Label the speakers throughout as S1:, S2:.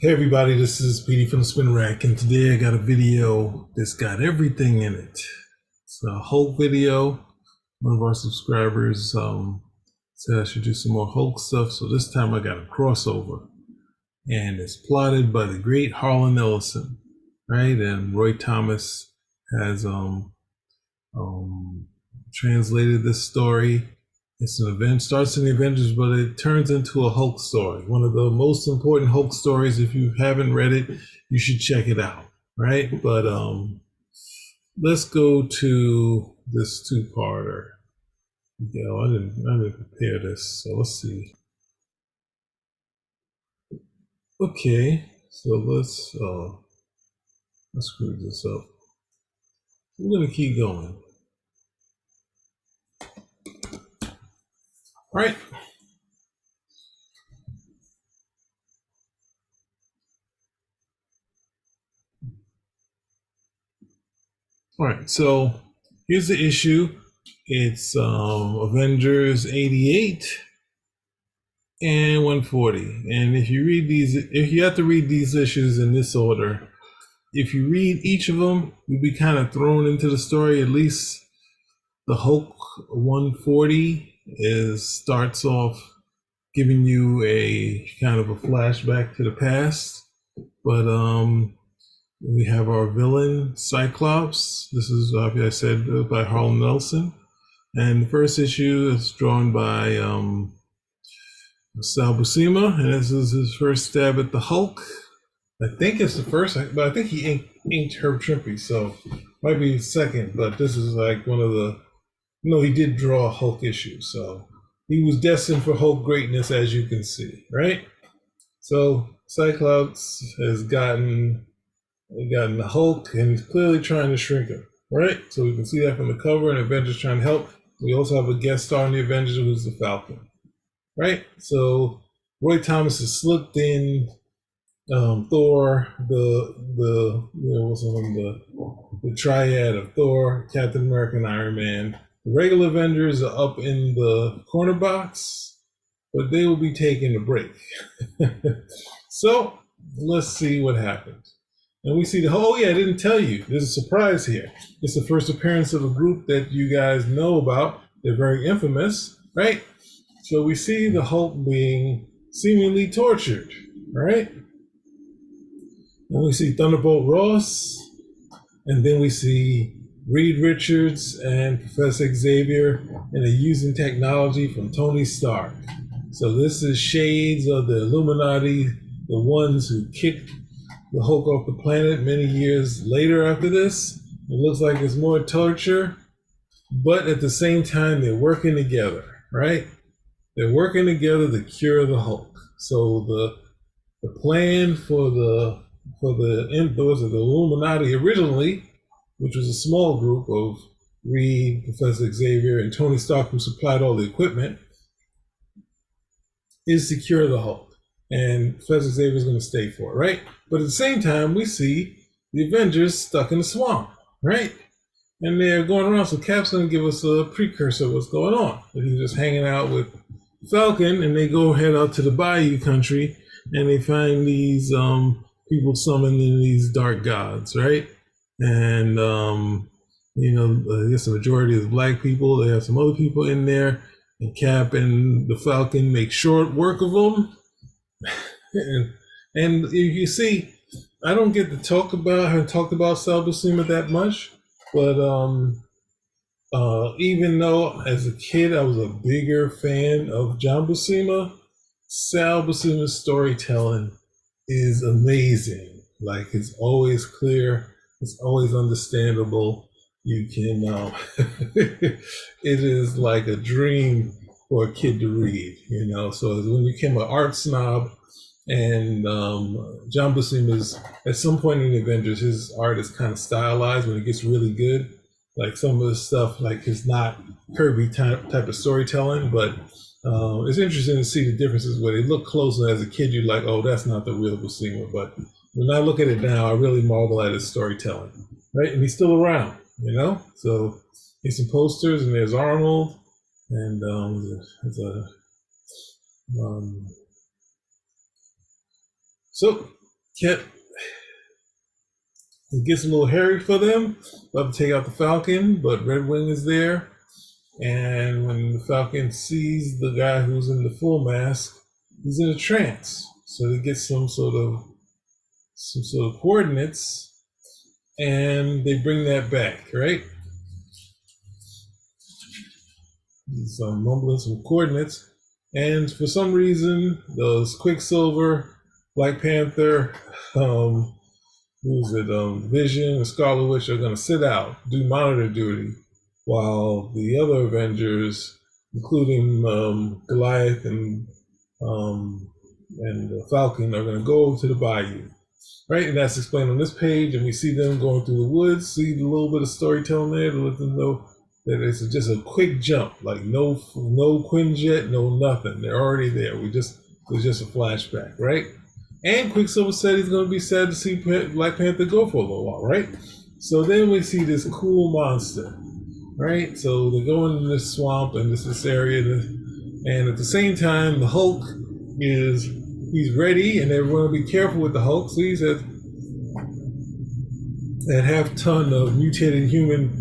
S1: Hey everybody, this is Petey from the Spin Rack, and today I got a video that's got everything in it. It's a Hulk video. One of our subscribers said I should do some more Hulk stuff, so this time I got a crossover. And it's plotted by the great Harlan Ellison, right? And Roy Thomas has translated this story. It's an event, starts in the Avengers, but it turns into a Hulk story. One of the most important Hulk stories. If you haven't read it, you should check it out, right? But let's go to this two-parter. I didn't prepare this, so let's see. Okay, so let's screw this up. We're gonna keep going. All right. All right, so here's the issue. It's Avengers 88 and 140. And if you have to read these issues in this order, if you read each of them, you'll be kind of thrown into the story. At least the Hulk 140 starts off giving you a kind of a flashback to the past. But we have our villain, Psyklops. This is, like I said, by Harlan Nelson. And the first issue is drawn by Sal Buscema, and this is his first stab at the Hulk. I think it's the first, but I think he inked Herb Trimpe, so might be second. But this is like one of the. No, he did draw a Hulk issue, so he was destined for Hulk greatness, as you can see, right? So Cyclops has gotten the Hulk, and he's clearly trying to shrink him, right? So we can see that from the cover, and Avengers trying to help. We also have a guest star in the Avengers, who's the Falcon, right? So Roy Thomas has slipped in Thor, the triad of Thor, Captain America, and Iron Man. The regular Avengers are up in the corner box, but they will be taking a break. So let's see what happens. And we see I didn't tell you. There's a surprise here. It's the first appearance of a group that you guys know about. They're very infamous, right? So we see the Hulk being seemingly tortured, right? And we see Thunderbolt Ross, and then we see Reed Richards and Professor Xavier, and they're using technology from Tony Stark. So this is shades of the Illuminati, the ones who kicked the Hulk off the planet many years later after this. It looks like it's more torture, but at the same time, they're working together, right? They're working together to cure the Hulk. So the plan for the Illuminati originally, which was a small group of Reed, Professor Xavier, and Tony Stark, who supplied all the equipment, is to cure the Hulk. And Professor Xavier is going to stay for it, right? But at the same time, we see the Avengers stuck in the swamp, right? And they're going around. So Cap's going to give us a precursor of what's going on. And he's just hanging out with Falcon, and they go head out to the Bayou country, and they find these people summoned in these dark gods, right? And I guess the majority is black people. They have some other people in there, and Cap and the Falcon make short work of them. and you see, I don't get to I haven't talked about Sal Buscema that much, but even though as a kid I was a bigger fan of John Buscema, Sal Buscema's storytelling is amazing. Like, it's always clear, it's always understandable. You can, it is like a dream for a kid to read, So when you became an art snob, and John Buscema's, at some point in the Avengers, his art is kind of stylized when it gets really good. Like some of the stuff, like it's not Kirby type of storytelling, but it's interesting to see the differences where they look close, and as a kid you're like, oh, that's not the real Buscema. But when I look at it now, I really marvel at his storytelling, right? And he's still around, So there's some posters, and there's Arnold, and there's a So Kit, it gets a little hairy for them. About to take out the Falcon, but Red Wing is there. And when the Falcon sees the guy who's in the full mask, he's in a trance. So they get some sort of coordinates, and they bring that back, right? He's mumbling some coordinates, and for some reason, those Quicksilver, Black Panther, who's it, Vision, and Scarlet Witch are going to sit out, do monitor duty, while the other Avengers, including Goliath and Falcon, are going to go over to the bayou. Right, and that's explained on this page, and we see them going through the woods. See the little bit of storytelling there to let them know that it's just a quick jump, like no Quinjet, no nothing. They're already there. It was just a flashback, right? And Quicksilver said he's going to be sad to see Black Panther go for a little while, right? So then we see this cool monster, right? So they're going in this swamp and this area, and at the same time, the Hulk he's ready, and they're going to be careful with the Hulk. So he's at that half-ton of mutated human.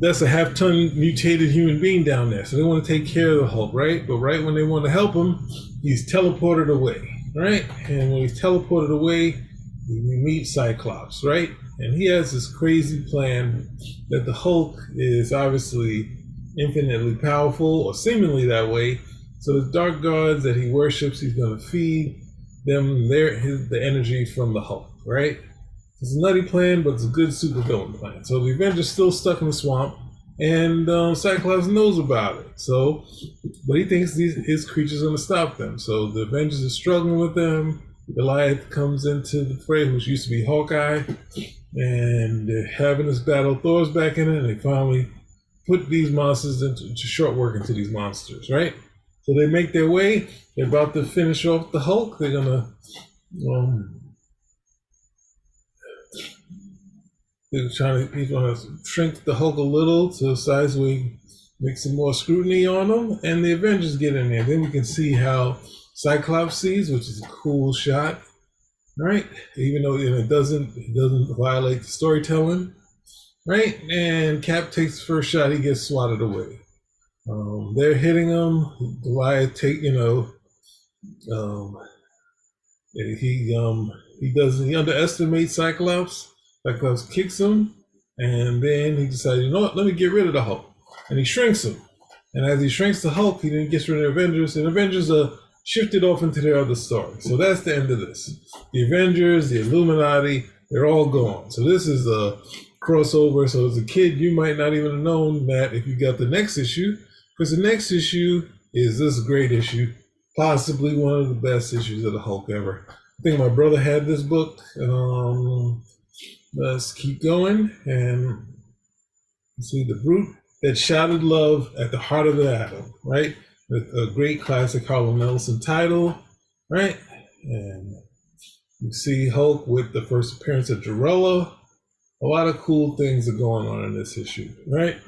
S1: That's a half-ton mutated human being down there. So they want to take care of the Hulk, right? But right when they want to help him, he's teleported away, right? And when he's teleported away, we meet Psyklop, right? And he has this crazy plan that the Hulk is obviously infinitely powerful, or seemingly that way. So the dark gods that he worships, he's going to feed them the energy from the Hulk, right? It's a nutty plan, but it's a good supervillain plan. So the Avengers still stuck in the swamp, and Cyclops knows about it. So, but he thinks his creatures are going to stop them. So the Avengers are struggling with them. Goliath comes into the fray, which used to be Hawkeye, and they're having this battle. Thor's back in it, and they finally put these monsters into short work into these monsters, right? So they make their way. They're about to finish off the Hulk. They're gonna he's gonna shrink the Hulk a little to a size where we make some more scrutiny on them, and the Avengers get in there. Then we can see how Cyclops sees, which is a cool shot, right? Even though it doesn't violate the storytelling, right? And Cap takes the first shot. He gets swatted away. They're hitting him. Goliath he underestimates Cyclops. Cyclops kicks him, and then he decides, you know what? Let me get rid of the Hulk, and he shrinks him. And as he shrinks the Hulk, he then gets rid of the Avengers, and the Avengers are shifted off into their other story. So that's the end of this. The Avengers, the Illuminati, they're all gone. So this is a crossover. So as a kid, you might not even have known that if you got the next issue. Because the next issue is this great issue, possibly one of the best issues of the Hulk ever. I think my brother had this book. Let's keep going and see the brute that shouted love at the heart of the atom, right? With a great classic Harlan Ellison title, right? And you see Hulk with the first appearance of Jarella. A lot of cool things are going on in this issue, right?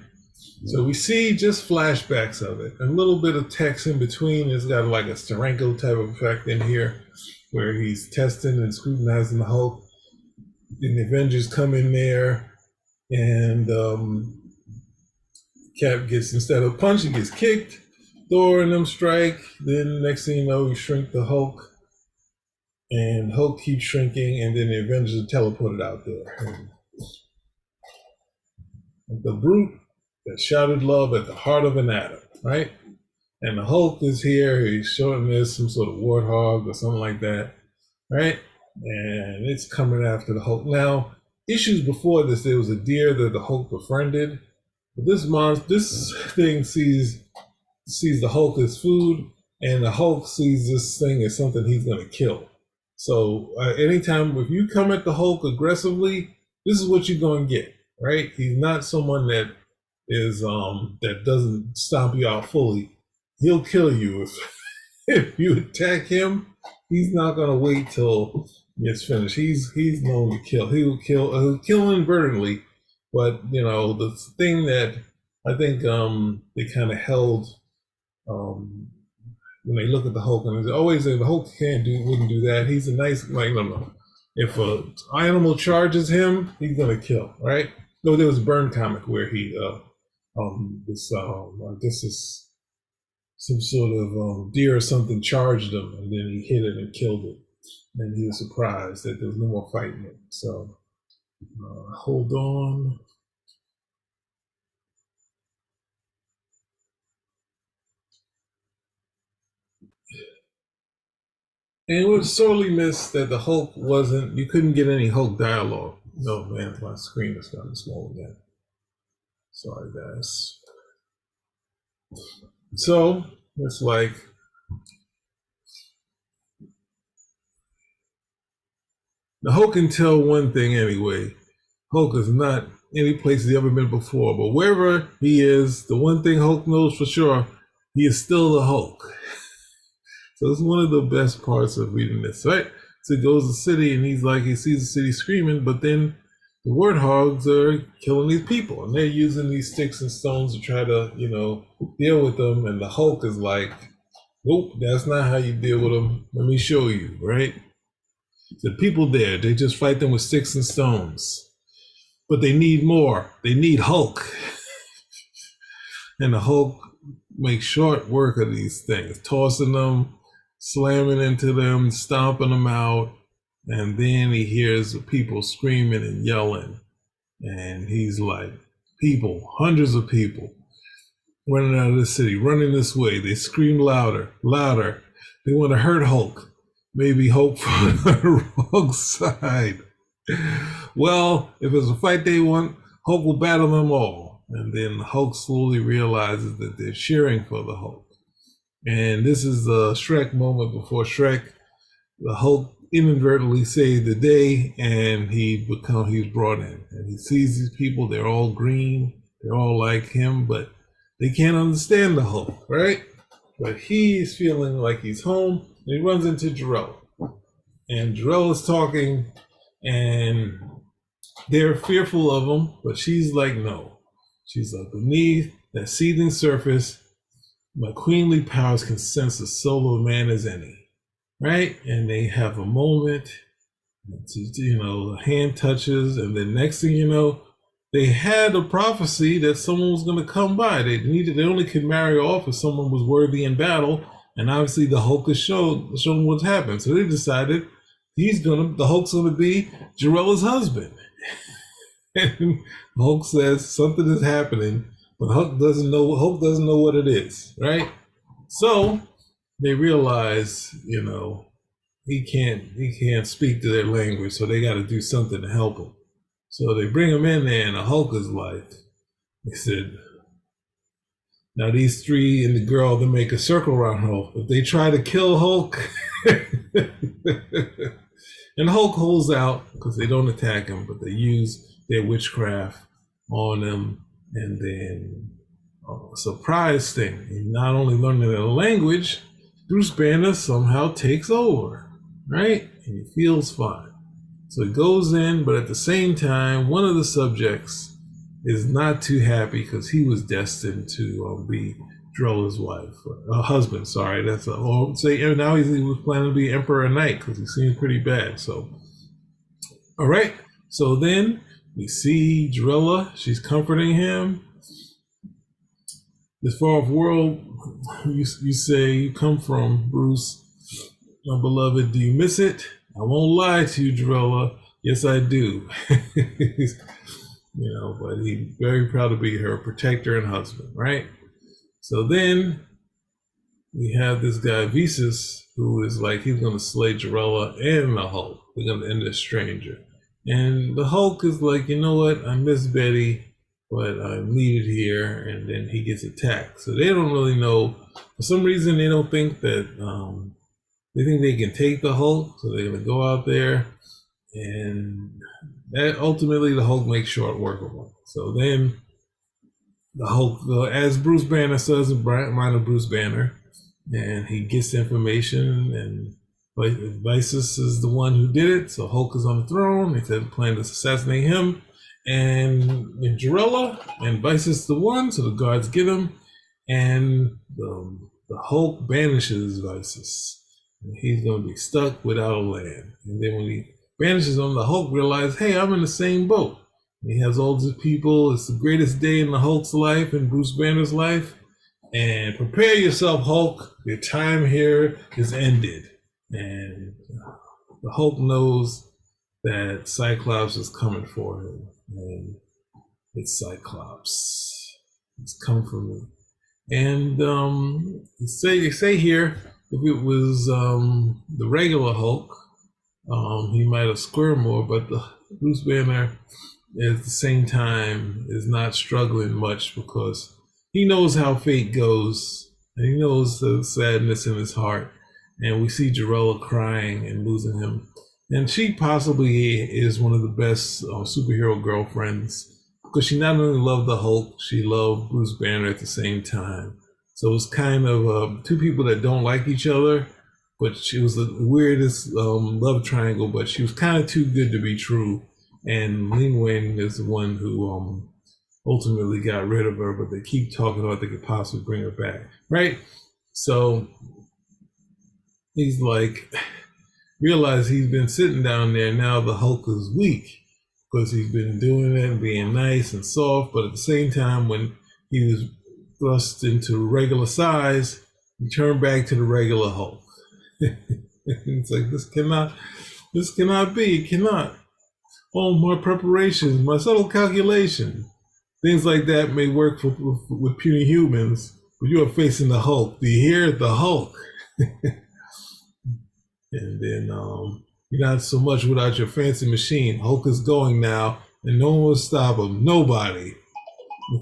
S1: So we see just flashbacks of it. A little bit of text in between. It's got like a Steranko type of effect in here where he's testing and scrutinizing the Hulk. Then the Avengers come in there, and Cap gets, instead of punch, he gets kicked. Thor and them strike. Then next thing you know, you shrink the Hulk, and Hulk keeps shrinking, and then the Avengers are teleported out there. And the brute that shouted love at the heart of an atom, right? And the Hulk is here. He's showing this some sort of warthog or something like that, right? And it's coming after the Hulk. Now, issues before this, there was a deer that the Hulk befriended. But this thing sees the Hulk as food, and the Hulk sees this thing as something he's going to kill. So anytime if you come at the Hulk aggressively, this is what you're going to get, right? He's not someone that is that doesn't stomp you out fully. He'll kill you if you attack him. He's not going to wait till it's finished. He's known to kill. He'll kill inadvertently. But you know, the thing that I think they kind of held when they look at the Hulk, and they always say the Hulk wouldn't do that. He's a nice, like, no. If an animal charges him, he's gonna kill, right? No, there was a Byrne comic where he, I guess it's some sort of deer or something charged him, and then he hit it and killed it, and he was surprised that there was no more fighting it. So hold on. And it was sorely missed that the Hulk wasn't, you couldn't get any Hulk dialogue. No, man, my screen is gotten small again. Sorry, guys. So it's like, the Hulk can tell one thing anyway. Hulk is not any place he's ever been before, but wherever he is, the one thing Hulk knows for sure, he is still the Hulk. So it's one of the best parts of reading this, right? So he goes to the city and he's like, he sees the city screaming, but then the warthogs are killing these people and they're using these sticks and stones to try to, deal with them. And the Hulk is like, nope, that's not how you deal with them. Let me show you, right? The people there, they just fight them with sticks and stones. But they need more. They need Hulk. And the Hulk makes short work of these things, tossing them, slamming into them, stomping them out. And then he hears the people screaming and yelling. And he's like, people, hundreds of people running out of the city, running this way. They scream louder, louder. They want to hurt Hulk. Maybe Hulk from the wrong side. Well, if it's a fight they want, Hulk will battle them all. And then Hulk slowly realizes that they're cheering for the Hulk. And this is the Shrek moment before Shrek. The Hulk inadvertently saved the day, and he's brought in. And he sees these people, they're all green, they're all like him, but they can't understand the Hulk, right? But he's feeling like he's home, and he runs into Jarell. And Jarell is talking, and they're fearful of him, but she's like, no. She's like, beneath that seething surface, my queenly powers can sense the soul of a man as any, right? And they have a moment, the hand touches, and then next thing you know, they had a prophecy that someone was going to come by. They only could marry off if someone was worthy in battle, and obviously the Hulk has shown what's happened. So they decided the Hulk's gonna be Jarella's husband. And Hulk says something is happening, but Hulk doesn't know what it is, right? So they realize, he can't speak to their language, so they got to do something to help him. So they bring him in there, and the Hulk is like, they said, now these three and the girl, they make a circle around Hulk. If they try to kill Hulk, and Hulk holds out because they don't attack him, but they use their witchcraft on him, and then surprise thing. He not only learning their language, Bruce Banner somehow takes over, right? And he feels fine. So he goes in, but at the same time, one of the subjects is not too happy because he was destined to be Drolla's wife, husband. Sorry, now he was planning to be Emperor at night because he seems pretty bad. So, all right. So then we see Drolla. She's comforting him. This far off world, you say you come from, Bruce, my beloved. Do you miss it? I won't lie to you, Drolla. Yes, I do. But he's very proud to be her protector and husband, right? So then we have this guy, Visas, who is like, he's going to slay Jarella and the Hulk. They're going to end this stranger. And the Hulk is like, you know what? I miss Betty, but I'm needed here. And then he gets attacked. So they don't really know. For some reason, they don't think that, they think they can take the Hulk. So they're going to go out there. And that ultimately the Hulk makes short work of him. So then the Hulk, as Bruce Banner says, mind of Bruce Banner, and he gets information, and Visus is the one who did it. So Hulk is on the throne. They said plan to assassinate him, and Jarella and Visus the one. So the guards get him, and the Hulk banishes his vices. And he's going to be stuck without a land. And then when he banishes them, the Hulk realizes, hey, I'm in the same boat. And he has all these people. It's the greatest day in the Hulk's life and Bruce Banner's life. And prepare yourself, Hulk. Your time here is ended. And the Hulk knows that Cyclops is coming for him. And it's Cyclops. It's come for me. And they say here, if it was the regular Hulk, he might have squirmed more, but the Bruce Banner at the same time is not struggling much because he knows how fate goes, and he knows the sadness in his heart. And we see Jarella crying and losing him. And she possibly is one of the best superhero girlfriends because she not only loved the Hulk, she loved Bruce Banner at the same time. So it's kind of two people that don't like each other, but she was the weirdest love triangle, but she was kind of too good to be true. And Ling Wen is the one who ultimately got rid of her, but they keep talking about they could possibly bring her back, right? So he's like, realize he's been sitting down there. Now the Hulk is weak because he's been doing it and being nice and soft, but at the same time, when he was thrust into regular size, he turned back to the regular Hulk. It's like, this cannot be, it cannot. Oh, my preparations, my subtle calculation. Things like that may work with puny humans, but you are facing the Hulk. Do you hear the Hulk? And then you're not so much without your fancy machine. Hulk is going now, and no one will stop him. Nobody.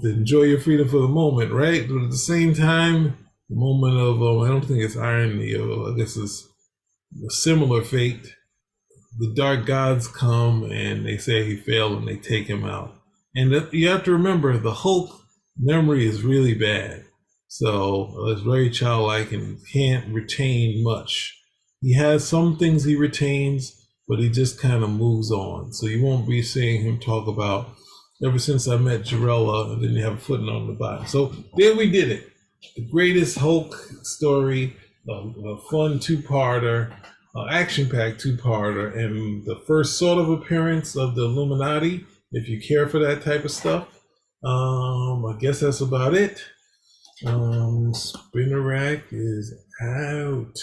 S1: But enjoy your freedom for the moment, right? But at the same time, the moment of, I don't think it's irony, or I guess it's a similar fate. The dark gods come and they say he failed and they take him out. And you have to remember, the Hulk memory is really bad. So it's very childlike and he can't retain much. He has some things he retains, but he just kind of moves on. So you won't be seeing him talk about ever since I met Jarella, and then you have a footnote on the bottom. So there we did it. The greatest Hulk story, a fun two-parter, action-packed two-parter, and the first sort of appearance of the Illuminati, if you care for that type of stuff. I guess that's about it. Spinner Rack is out.